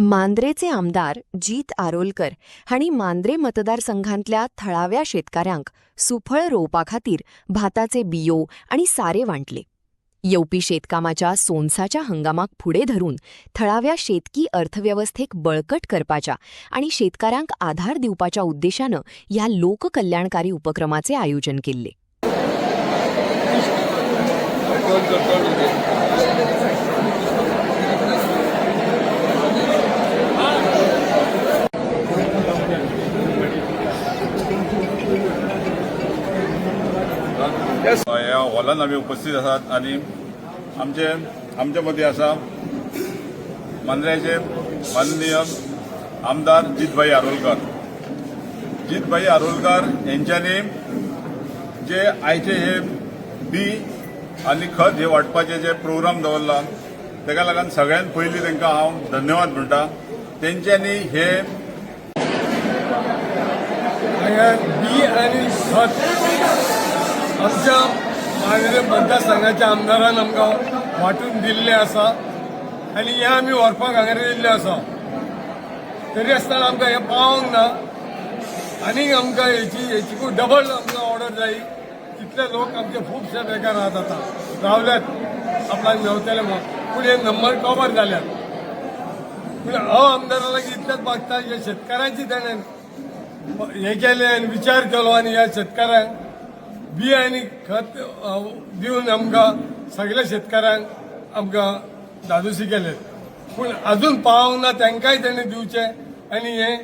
मांद्रेचे आमदार जीत आरोलकर हांणी मांद्रे मतदारसंघांतल्या थळाव्या शेतकाऱ्यांक सुफळ रोवपाखातीर भाताचे बियो आनी सारे वांटले. येवपी शेतकामाच्या सोनसाच्या हंगामाक फुडें धरून थळाव्या शेतकी अर्थव्यवस्थेक बळकट करपाच्या आनी शेतकाऱ्यांक आधार दिवपाच्या उद्देशानं ह्या लोककल्याणकारी उपक्रमाचे आयोजन केल्ले. ह्या हॉलान आमी उपस्थित आसात आनी आमचे मदीं आसा मांद्र्याचे माननीय आमदार जितभाई आरोलकर. जितभाई आरोलकर यांच्यानी जे आयचे हे बी आनी खत हे वाटपाचे जे प्रोग्राम दवरला ताका लागून सगळ्यात पयलीं तांकां हांव धन्यवाद म्हणटा. तेंच्यांनी हे बी आणि खत आमच्या मांद्रे मतदारसंघाच्या आमदारान आमकां वाटून दिल्ले आसा आनी हे आमी व्हरपाक हांगा येयल्ले आसा. तरी आसतना आमकां हे पावोंक ना आनीक आमकां हेची खूब डबल आमकां ऑर्डर जायी. तितले लोक आमचे खुबशे बेकार आहात आतां रावल्यात आपल्याक मेवतले म्हणून, पूण हे नंबर कवर जाल्यात. पूण आमदाराक इतलेंच मागता हे शेतकारांची ताणें हे केलें आनी विचार केलो आनी ह्या शेतकारांक बी आनी खत दिवन आमकां सगळ्या शेतकारांक आमकां धादोशी केले. पूण अजून पावोंक ना, तांकांय ताणें दिवचें आनी हे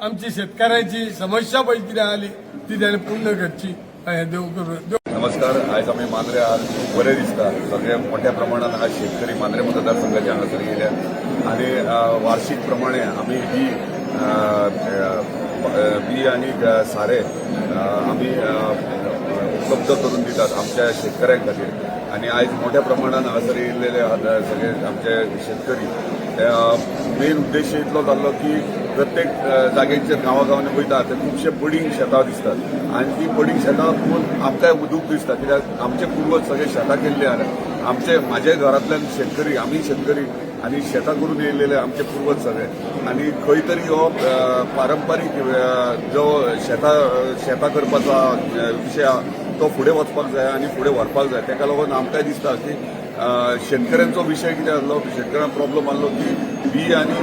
आमची शेतकारांची समस्या पळय कितें आली ती ताणें पूर्ण करची. हें देव करूं. नमस्कार. आयज आमी मांद्रे आहात. खूब बरें दिसता. सगळे मोठ्या प्रमाणात आज शेतकरी मांद्रे मतदारसंघाचे हांगासर गेले आनी वार्षिक प्रमाणे आमी बी आनी सारे आमी उपलब्ध करून दितात आमच्या शेतकऱ्यांक खातीर. आनी आयज मोठ्या प्रमाणात हांगासर येयल्लेले आहात सगळे आमचे शेतकरी. मेन उद्देश इतलो जाल्लो की प्रत्येक जाग्यांचेर गांवांनी वयता ते खुबशे पडींग शेतां दिसतात आनी ती पडींग शेतां पळोवन आमकांय दूख दिसता, कित्याक आमचे पूर्वज सगळे शेतां केल्ले आहात. म्हाज्या घरांतल्यान शेतकरी, आमी शेतकरी आनी शेतां करून येयलेले आमचे पूर्वज सगळे. आनी खंय तरी हो पारंपारीक जो शेतां करपाचो विशय तो फुडें वचपाक जाय आनी फुडें व्हरपाक जाय. ताका लागून आमकांय दिसता की शेतकऱ्यांचो विशय कितें आसलो, शेतकऱ्यांक प्रॉब्लम आसलो की बी आनी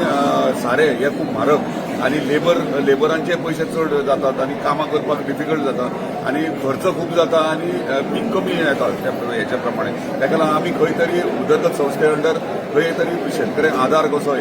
सारे हे खूब म्हारग आनी लेबरांचे पयशे चड जातात आनी कामां करपाक डिफिकल्ट जाता आनी खर्च खूब जाता आनी पीक कमी येता हेच्या प्रमाणे. ताका लागून आमी खंय तरी उदरगत संस्थे अंडर खंय तरी शेतकऱ्यांक आधार कसो